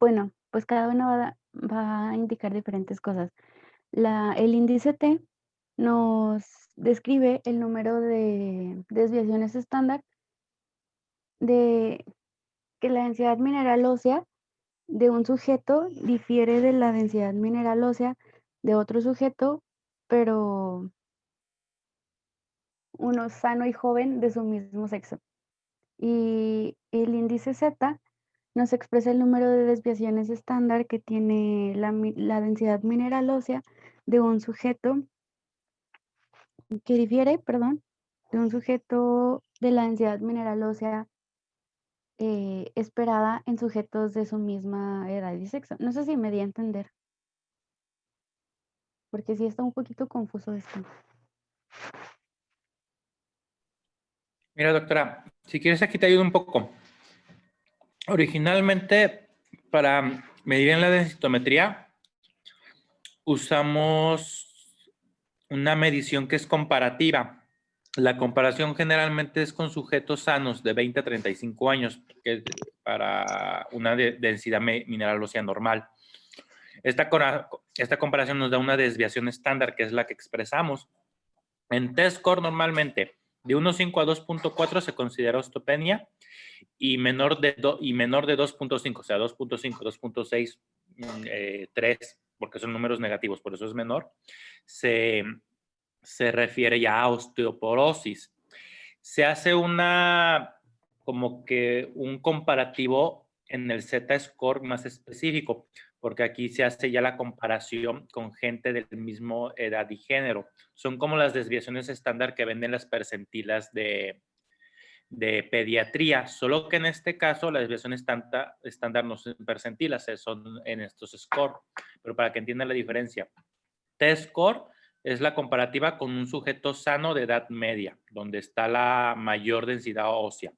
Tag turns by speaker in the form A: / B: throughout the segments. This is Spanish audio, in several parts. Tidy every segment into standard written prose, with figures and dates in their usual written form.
A: Bueno, pues cada uno va a indicar diferentes cosas. El índice T nos describe el número de desviaciones estándar de que la densidad mineral ósea de un sujeto difiere de la densidad mineral ósea de otro sujeto, pero uno sano y joven de su mismo sexo. Y el índice Z nos expresa el número de desviaciones estándar que tiene la densidad mineral ósea de un sujeto que difiere, perdón, de un sujeto de la densidad mineral ósea esperada en sujetos de su misma edad y sexo. No sé si me di a entender, porque sí está un poquito confuso esto.
B: Mira, doctora, si quieres aquí te ayudo un poco. Originalmente, para medir en la densitometría, usamos una medición que es comparativa. La comparación generalmente es con sujetos sanos de 20 a 35 años, que es para una densidad mineral ósea normal. Esta comparación nos da una desviación estándar, que es la que expresamos. En test score normalmente de 1.5 a 2.4 se considera osteopenia y menor de 2.5, o sea, 2.5, 2.6, 3, porque son números negativos, por eso es menor, se, se refiere ya a osteoporosis. Se hace como que un comparativo en el Z-score más específico, porque aquí se hace ya la comparación con gente del mismo edad y género. Son como las desviaciones estándar que venden las percentilas de pediatría, solo que en este caso la desviación estándar no son percentilas, son en estos score, pero para que entiendan la diferencia. T-score es la comparativa con un sujeto sano de edad media, donde está la mayor densidad ósea.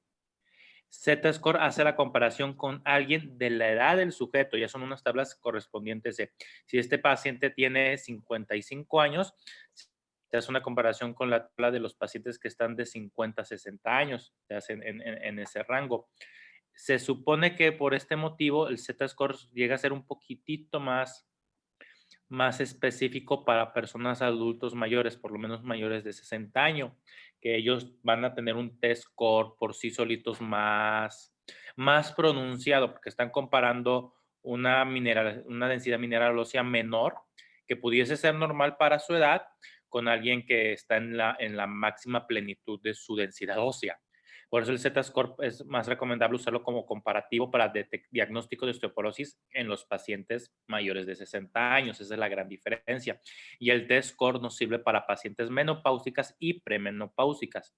B: Z-score hace la comparación con alguien de la edad del sujeto, ya son unas tablas correspondientes de si este paciente tiene 55 años, se hace una comparación con la tabla de los pacientes que están de 50 a 60 años, se hace en ese rango. Se supone que por este motivo el Z-score llega a ser un poquitito más específico para personas adultos mayores, por lo menos mayores de 60 años, que ellos van a tener un test score por sí solitos más pronunciado, porque están comparando una densidad mineral ósea menor, que pudiese ser normal para su edad, con alguien que está en la máxima plenitud de su densidad ósea. Por eso el Z-score es más recomendable usarlo como comparativo para diagnóstico de osteoporosis en los pacientes mayores de 60 años. Esa es la gran diferencia. Y el T-score nos sirve para pacientes menopáusicas y premenopáusicas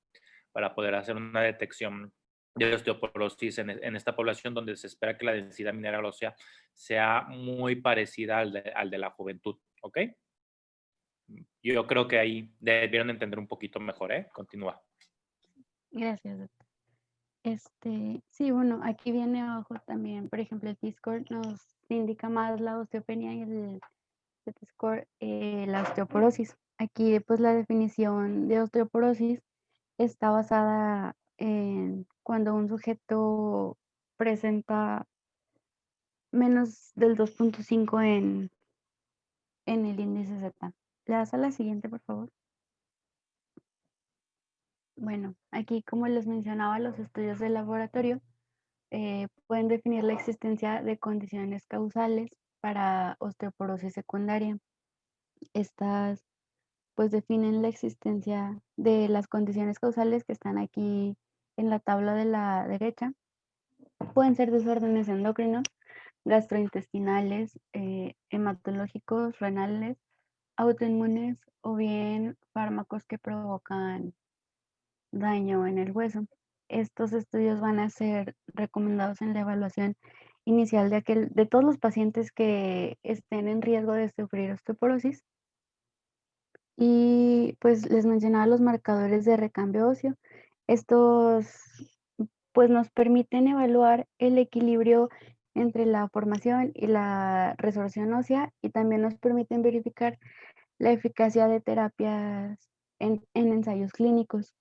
B: para poder hacer una detección de osteoporosis en esta población donde se espera que la densidad mineral ósea sea muy parecida al de la juventud. ¿Ok? Yo creo que ahí debieron entender un poquito mejor, ¿eh? Continúa.
A: Gracias, doctor. Sí, bueno, aquí viene abajo también, por ejemplo, el T-score nos indica más la osteopenia y el Z-score la osteoporosis. Aquí, pues, la definición de osteoporosis está basada en cuando un sujeto presenta menos del 2.5 en el índice Z. ¿Le das a la siguiente, por favor? Bueno, aquí, como les mencionaba, los estudios de laboratorio pueden definir la existencia de condiciones causales para osteoporosis secundaria. Estas, pues, definen la existencia de las condiciones causales que están aquí en la tabla de la derecha. Pueden ser desórdenes endocrinos, gastrointestinales, hematológicos, renales, autoinmunes o bien fármacos que provocan daño en el hueso. Estos estudios van a ser recomendados en la evaluación inicial de todos los pacientes que estén en riesgo de sufrir osteoporosis. Y pues les mencionaba los marcadores de recambio óseo. Estos pues nos permiten evaluar el equilibrio entre la formación y la resorción ósea y también nos permiten verificar la eficacia de terapias en ensayos clínicos.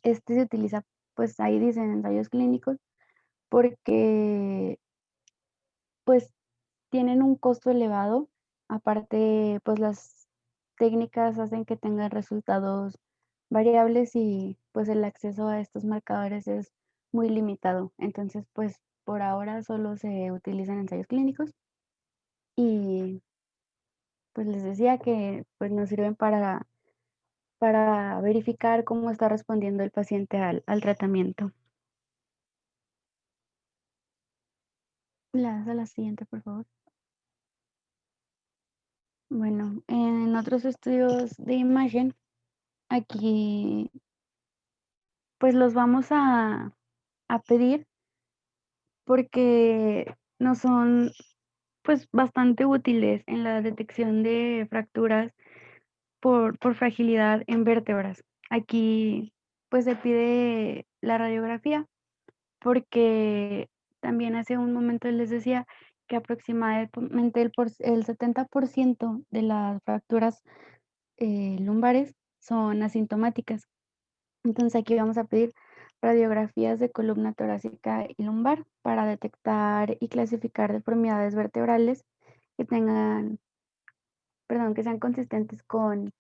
A: Este se utiliza, pues ahí dicen ensayos clínicos, porque pues tienen un costo elevado. Aparte, pues las técnicas hacen que tengan resultados variables y pues el acceso a estos marcadores es muy limitado. Entonces, pues por ahora solo se utilizan ensayos clínicos y pues les decía que pues nos sirven para verificar cómo está respondiendo el paciente al tratamiento. Le das a la siguiente, por favor. Bueno, en otros estudios de imagen, aquí pues los vamos a pedir porque nos son pues bastante útiles en la detección de fracturas por fragilidad en vértebras. Aquí pues se pide la radiografía porque también hace un momento les decía que aproximadamente el 70% de las fracturas lumbares son asintomáticas. Entonces aquí vamos a pedir radiografías de columna torácica y lumbar para detectar y clasificar deformidades vertebrales que tengan, perdón, que sean consistentes con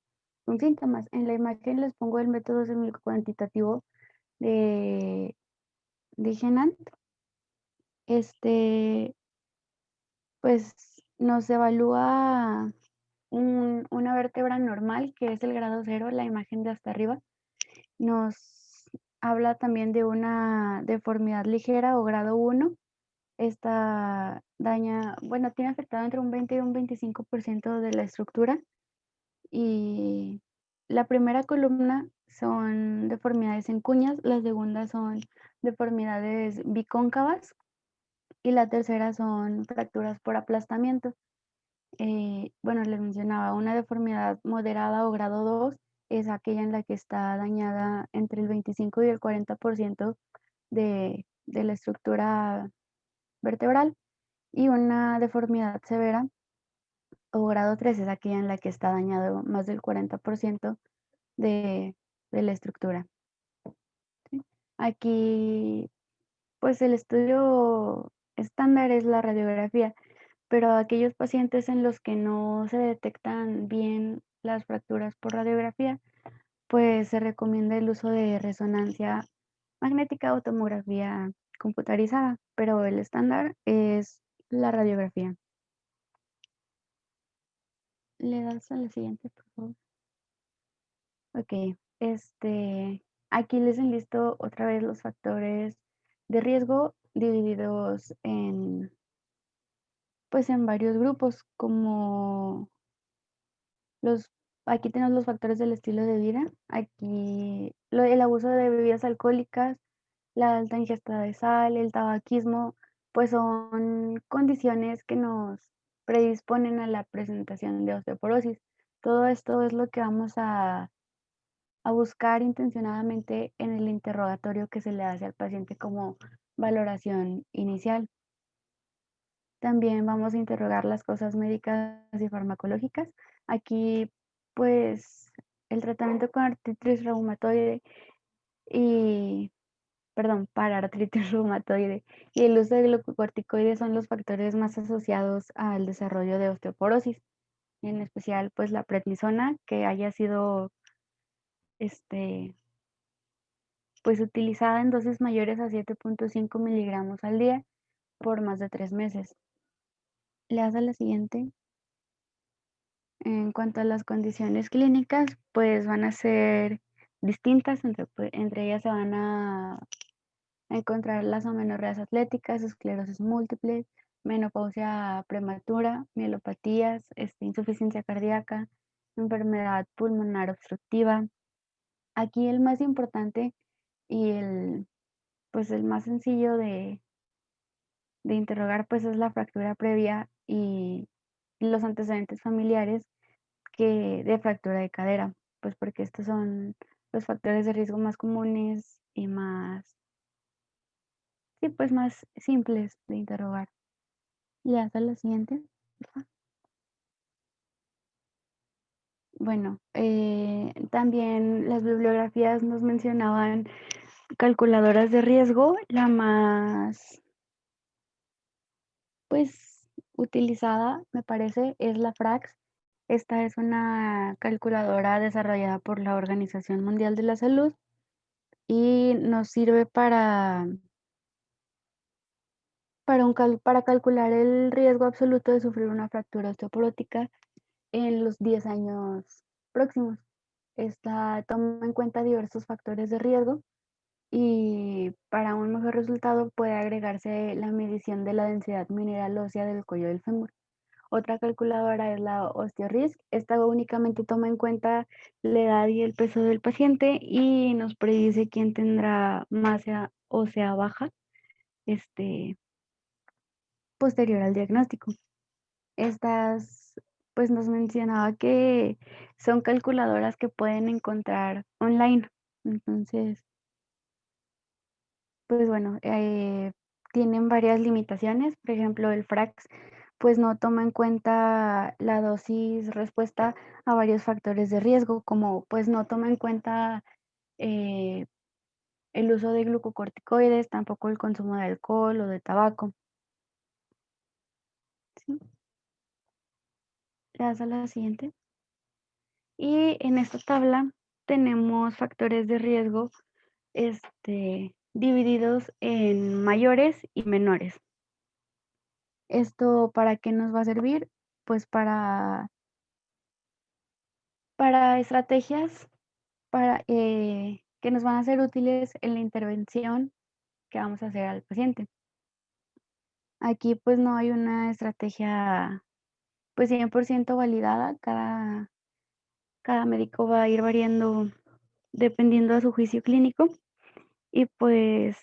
A: síntomas. En la imagen les pongo el método semicuantitativo de, de Genant. Este, pues nos evalúa una vértebra normal, que es el grado 0, la imagen de hasta arriba. Nos habla también de una deformidad ligera o grado 1. Esta daña, bueno, tiene afectado entre un 20 y un 25% de la estructura. Y la primera columna son deformidades en cuñas, la segunda son deformidades bicóncavas y la tercera son fracturas por aplastamiento. Bueno, les mencionaba, una deformidad moderada o grado 2 es aquella en la que está dañada entre el 25 y el 40% de la estructura vertebral, y una deformidad severa o grado 3 es aquella en la que está dañado más del 40% de, de la estructura. ¿Sí? Aquí, pues el estudio estándar es la radiografía, pero aquellos pacientes en los que no se detectan bien las fracturas por radiografía, pues se recomienda el uso de resonancia magnética o tomografía computarizada, pero el estándar es la radiografía. Le das a la siguiente, por favor. Ok, aquí les enlisto otra vez los factores de riesgo divididos pues en varios grupos, como Los, aquí tenemos los factores del estilo de vida. Aquí el abuso de bebidas alcohólicas, la alta ingesta de sal, el tabaquismo, pues son condiciones que nos predisponen a la presentación de osteoporosis. Todo esto es lo que vamos a buscar intencionadamente en el interrogatorio que se le hace al paciente como valoración inicial. También vamos a interrogar las causas médicas y farmacológicas. Aquí, pues, el tratamiento con artritis reumatoide y, perdón, para artritis reumatoide y el uso de glucocorticoides son los factores más asociados al desarrollo de osteoporosis, en especial, pues, la prednisona, que haya sido, pues, utilizada en dosis mayores a 7.5 miligramos al día por más de 3 meses. Le das a la siguiente. En cuanto a las condiciones clínicas, pues van a ser distintas, entre ellas se van a encontrar las amenorreas atléticas, esclerosis múltiple, menopausia prematura, mielopatías, insuficiencia cardíaca, enfermedad pulmonar obstructiva. Aquí el más importante y pues el más sencillo de interrogar, pues es la fractura previa y los antecedentes familiares que de fractura de cadera, pues porque estos son los factores de riesgo más comunes y más, sí, pues más simples de interrogar. Y hasta la siguiente, porfa. Bueno, también las bibliografías nos mencionaban calculadoras de riesgo. La más, pues, utilizada, me parece, es la FRAX. Esta es una calculadora desarrollada por la Organización Mundial de la Salud y nos sirve para calcular el riesgo absoluto de sufrir una fractura osteoporótica en los 10 años próximos. Esta toma en cuenta diversos factores de riesgo y para un mejor resultado puede agregarse la medición de la densidad mineral ósea del cuello del fémur. Otra calculadora es la OsteoRisk. Esta únicamente toma en cuenta la edad y el peso del paciente y nos predice quién tendrá masa ósea baja, posterior al diagnóstico. Estas, pues nos mencionaba que son calculadoras que pueden encontrar online. Entonces, pues bueno, tienen varias limitaciones. Por ejemplo, el FRAX pues no toma en cuenta la dosis respuesta a varios factores de riesgo, como pues no toma en cuenta eh, el uso de glucocorticoides, tampoco el consumo de alcohol o de tabaco. ¿Sí? Le das a la siguiente. Y en esta tabla tenemos factores de riesgo divididos en mayores y menores. ¿Esto para qué nos va a servir? Pues para estrategias que nos van a ser útiles en la intervención que vamos a hacer al paciente. Aquí pues no hay una estrategia pues 100% validada, cada médico va a ir variando dependiendo de su juicio clínico y pues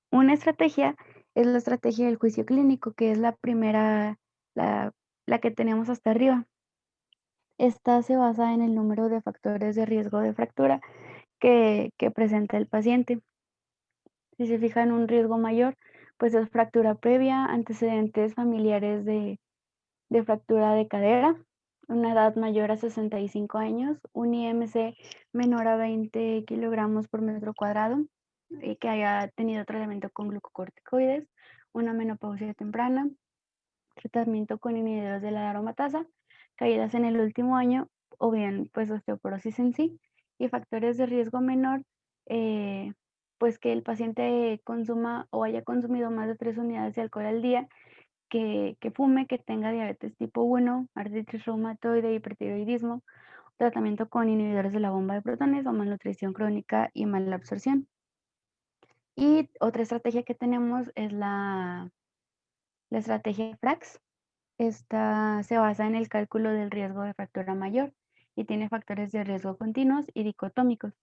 A: una estrategia es la estrategia del juicio clínico, que es la primera, la que tenemos hasta arriba. Esta se basa en el número de factores de riesgo de fractura que presenta el paciente. Si se fija en un riesgo mayor, pues es fractura previa, antecedentes familiares de fractura de cadera, una edad mayor a 65 años, un IMC menor a 20 kilogramos por metro cuadrado, que haya tenido tratamiento con glucocorticoides, una menopausia temprana, tratamiento con inhibidores de la aromatasa, caídas en el último año o bien pues osteoporosis en sí y factores de riesgo menor, pues que el paciente consuma o haya consumido más de 3 unidades de alcohol al día, que fume, que tenga diabetes tipo 1, artritis reumatoide, hipertiroidismo, tratamiento con inhibidores de la bomba de protones o malnutrición crónica y mala absorción. Y otra estrategia que tenemos es la estrategia FRAX. Esta se basa en el cálculo del riesgo de fractura mayor y tiene factores de riesgo continuos y dicotómicos.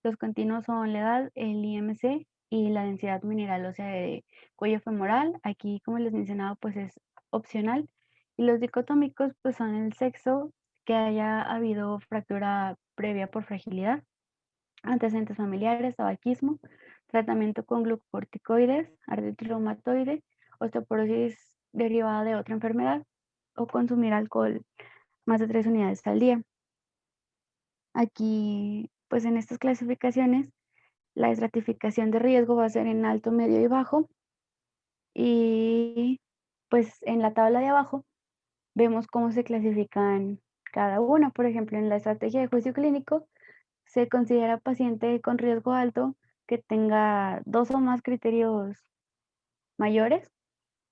A: Los continuos son la edad, el IMC y la densidad mineral ósea de cuello femoral. Aquí, como les mencionaba, pues es opcional. Y los dicotómicos, pues son el sexo, que haya habido fractura previa por fragilidad, antecedentes familiares, tabaquismo, tratamiento con glucocorticoides, artritis reumatoide, osteoporosis derivada de otra enfermedad o consumir alcohol más de 3 unidades al día. Aquí, pues en estas clasificaciones, la estratificación de riesgo va a ser en alto, medio y bajo. Y pues en la tabla de abajo vemos cómo se clasifican cada una. Por ejemplo, en la estrategia de juicio clínico se considera paciente con riesgo alto que tenga 2 o más criterios mayores,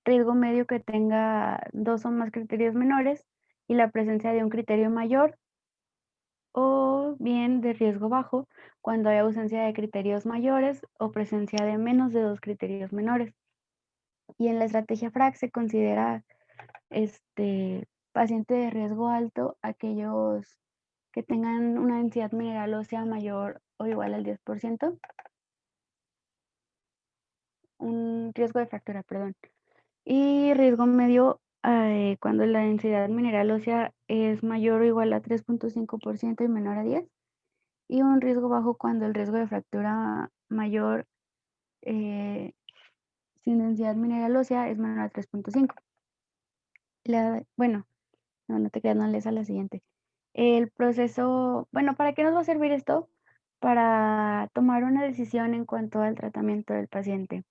A: riesgo medio que tenga 2 o más criterios menores y la presencia de un criterio mayor, o bien de riesgo bajo cuando hay ausencia de criterios mayores o presencia de menos de 2 criterios menores. Y en la estrategia FRAC se considera paciente de riesgo alto aquellos que tengan una densidad mineral ósea mayor o igual al 10%, un riesgo de fractura, perdón. Y riesgo medio cuando la densidad mineral ósea es mayor o igual a 3.5% y menor a 10. Y un riesgo bajo cuando el riesgo de fractura mayor sin densidad mineral ósea es menor a 3.5. Bueno, no te creas, no lees a la siguiente. El proceso, bueno, ¿para qué nos va a servir esto? Para tomar una decisión en cuanto al tratamiento del paciente.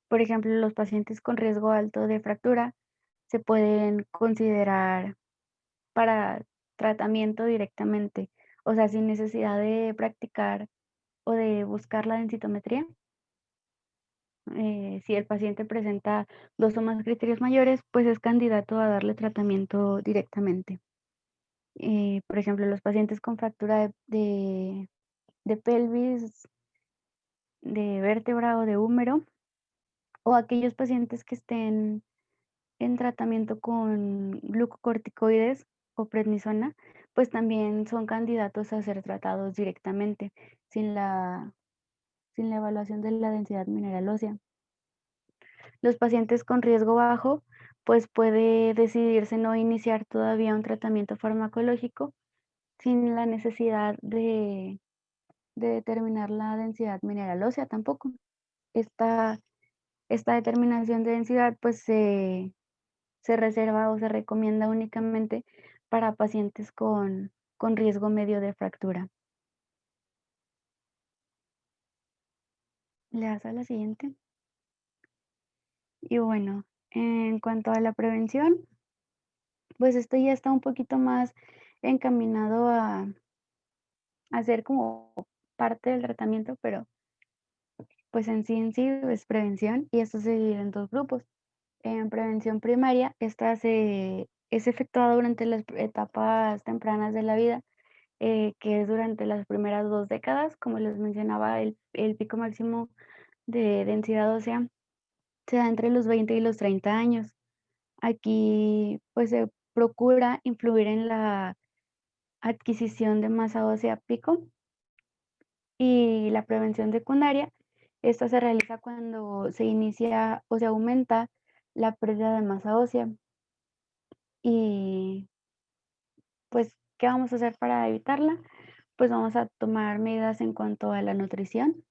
A: Por ejemplo, los pacientes con riesgo alto de fractura se pueden considerar para tratamiento directamente, o sea, sin necesidad de practicar o de buscar la densitometría. Si el paciente presenta 2 o más criterios mayores, pues es candidato a darle tratamiento directamente. Por ejemplo, los pacientes con fractura de pelvis, de vértebra o de húmero, o aquellos pacientes que estén en tratamiento con glucocorticoides o prednisona, pues también son candidatos a ser tratados directamente sin la, sin la evaluación de la densidad mineral ósea. Los pacientes con riesgo bajo, pues puede decidirse no iniciar todavía un tratamiento farmacológico sin la necesidad de determinar la densidad mineral ósea tampoco. Esta, esta determinación de densidad pues se reserva o se recomienda únicamente para pacientes con riesgo medio de fractura. ¿Le das a la siguiente? Y bueno, en cuanto a la prevención, pues esto ya está un poquito más encaminado a ser como parte del tratamiento, pero pues en sí es prevención y esto se divide en 2 grupos. En prevención primaria, esta es efectuada durante las etapas tempranas de la vida, que es durante las primeras 2 décadas, como les mencionaba, el pico máximo de densidad ósea se da entre los 20 y los 30 años. Aquí, pues, se procura influir en la adquisición de masa ósea pico y la prevención secundaria. Esta se realiza cuando se inicia o se aumenta la pérdida de masa ósea. Y, pues, ¿qué vamos a hacer para evitarla? Pues vamos a tomar medidas en cuanto a la nutrición.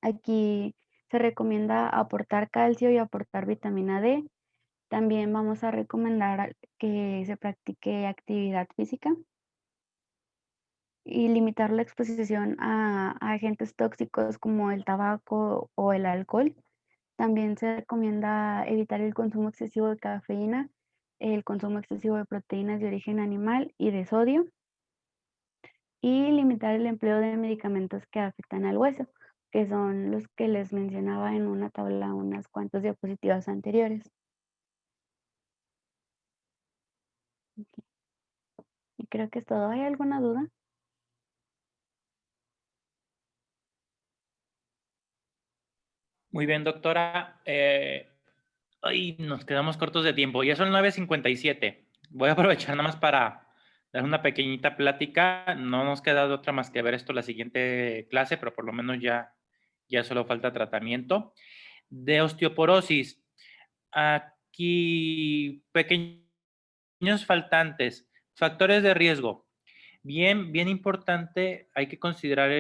A: Aquí se recomienda aportar calcio y aportar vitamina D. También vamos a recomendar que se practique actividad física y limitar la exposición a agentes tóxicos como el tabaco o el alcohol. También se recomienda evitar el consumo excesivo de cafeína, el consumo excesivo de proteínas de origen animal y de sodio, y limitar el empleo de medicamentos que afectan al hueso, que son los que les mencionaba en una tabla unas cuantas diapositivas anteriores. Y creo que es todo. ¿Hay alguna duda?
B: Muy bien, doctora. Ay, nos quedamos cortos de tiempo. Ya son 9:57. Voy a aprovechar nada más para dar una pequeñita plática. No nos queda de otra más que ver esto la siguiente clase, pero por lo menos ya solo falta tratamiento. De osteoporosis. Aquí, pequeños faltantes. Factores de riesgo. Bien importante, hay que considerar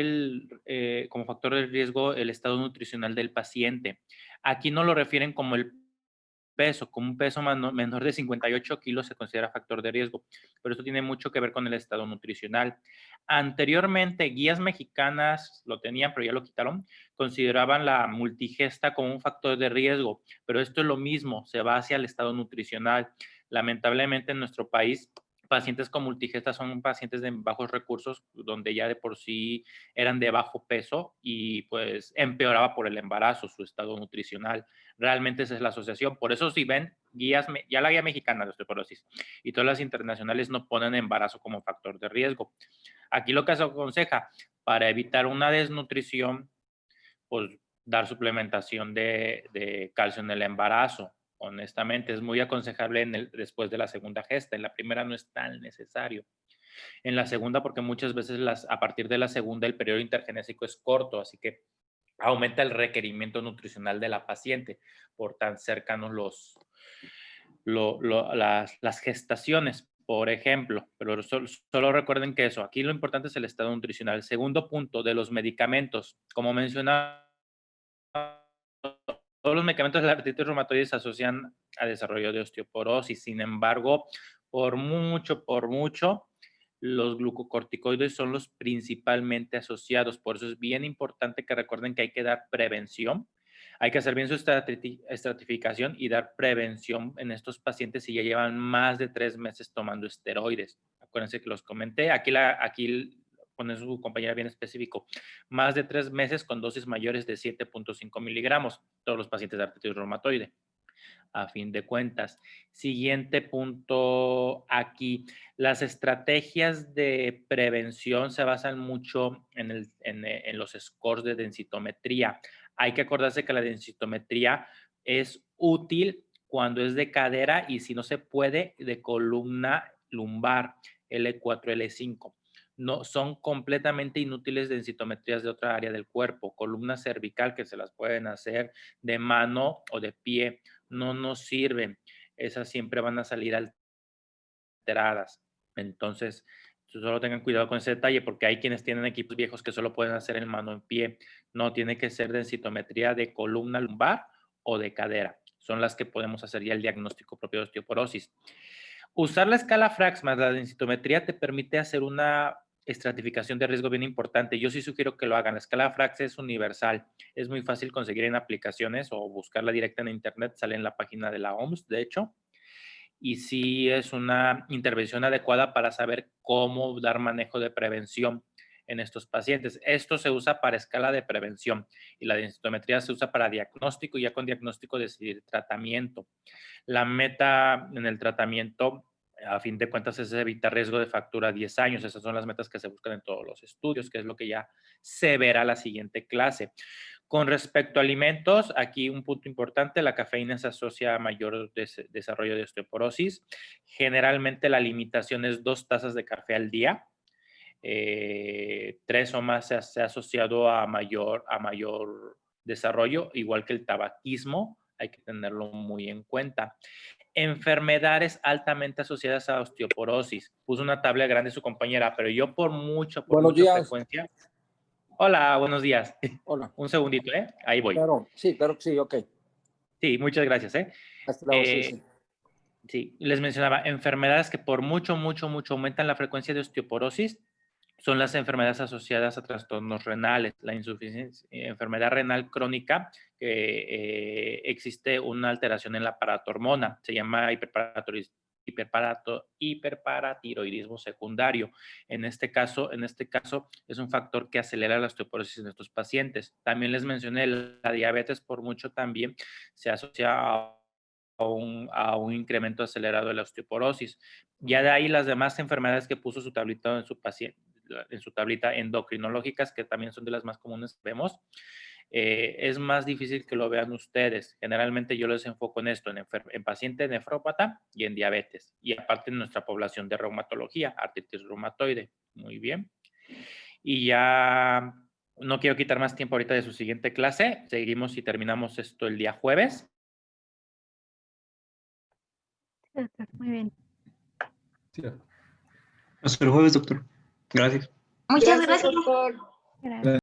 B: como factor de riesgo el estado nutricional del paciente. Aquí no lo refieren como el peso, como un peso menor de 58 kilos se considera factor de riesgo, pero esto tiene mucho que ver con el estado nutricional. Anteriormente, guías mexicanas lo tenían, pero ya lo quitaron, consideraban la multigesta como un factor de riesgo, pero esto es lo mismo, se va hacia el estado nutricional. Lamentablemente en nuestro país pacientes con multigesta son pacientes de bajos recursos, donde ya de por sí eran de bajo peso y pues empeoraba por el embarazo su estado nutricional. Realmente esa es la asociación. Por eso si ven guías, ya la guía mexicana de osteoporosis y todas las internacionales no ponen embarazo como factor de riesgo. Aquí lo que se aconseja para evitar una desnutrición, pues dar suplementación de calcio en el embarazo. Honestamente, es muy aconsejable después de la segunda gesta. En la primera no es tan necesario. En la segunda, porque muchas veces a partir de la segunda el periodo intergenésico es corto, así que aumenta el requerimiento nutricional de la paciente por tan cercanos las gestaciones, por ejemplo. Pero solo recuerden que eso, aquí lo importante es el estado nutricional. El segundo punto de los medicamentos, como mencionaba, todos los medicamentos de la artritis reumatoide se asocian a desarrollo de osteoporosis. Sin embargo, por mucho, los glucocorticoides son los principalmente asociados. Por eso es bien importante que recuerden que hay que dar prevención. Hay que hacer bien su estratificación y dar prevención en estos pacientes si ya llevan más de 3 meses tomando esteroides. Acuérdense que los comenté. Aquí pone su compañera bien específico. Más de 3 meses con dosis mayores de 7.5 miligramos. Todos los pacientes de artritis reumatoide. A fin de cuentas. Siguiente punto aquí. Las estrategias de prevención se basan mucho en los scores de densitometría. Hay que acordarse que la densitometría es útil cuando es de cadera y si no se puede, de columna lumbar, L4, L5. No, son completamente inútiles densitometrías de otra área del cuerpo. Columna cervical que se las pueden hacer de mano o de pie no nos sirven. Esas siempre van a salir alteradas. Entonces, solo tengan cuidado con ese detalle porque hay quienes tienen equipos viejos que solo pueden hacer en mano en pie. No, tiene que ser densitometría de columna lumbar o de cadera. Son las que podemos hacer ya el diagnóstico propio de osteoporosis. Usar la escala Frax más la densitometría te permite hacer una estratificación de riesgo bien importante. Yo sí sugiero que lo hagan. La escala Frax es universal. Es muy fácil conseguir en aplicaciones o buscarla directa en internet. Sale en la página de la OMS, de hecho. Y sí es una intervención adecuada para saber cómo dar manejo de prevención en estos pacientes. Esto se usa para escala de prevención y la densitometría se usa para diagnóstico y ya con diagnóstico decidir tratamiento. La meta en el tratamiento, a fin de cuentas, es evitar riesgo de fractura a 10 años. Esas son las metas que se buscan en todos los estudios, que es lo que ya se verá la siguiente clase. Con respecto a alimentos, aquí un punto importante, la cafeína se asocia a mayor desarrollo de osteoporosis. Generalmente la limitación es 2 tazas de café al día. 3 o más se ha asociado a mayor desarrollo, igual que el tabaquismo, hay que tenerlo muy en cuenta. Enfermedades altamente asociadas a osteoporosis. Puso una tabla grande su compañera, pero yo por mucha frecuencia. Hola, buenos días.
C: Hola.
B: Un segundito, ¿eh? Ahí voy.
C: Claro, sí, ok.
B: Sí, muchas gracias, ¿eh?
C: Hasta luego, sí.
B: Sí, les mencionaba, enfermedades que por mucho aumentan la frecuencia de osteoporosis son las enfermedades asociadas a trastornos renales, la insuficiencia, enfermedad renal crónica, que existe una alteración en la paratormona, se llama hiperparatiroidismo secundario. En este caso es un factor que acelera la osteoporosis en estos pacientes. También les mencioné la diabetes por mucho también se asocia a un incremento acelerado de la osteoporosis. Ya de ahí las demás enfermedades que puso su tablita en su tablita endocrinológicas, que también son de las más comunes que vemos, es más difícil que lo vean ustedes. Generalmente yo les enfoco en esto, en paciente nefrópata y en diabetes. Y aparte en nuestra población de reumatología, artritis reumatoide. Muy bien. Y ya no quiero quitar más tiempo ahorita de su siguiente clase. Seguimos y terminamos esto el día jueves.
A: Doctor, muy bien.
D: Sí. Hasta el jueves, doctor. Gracias.
E: Muchas gracias, doctor.
A: Gracias.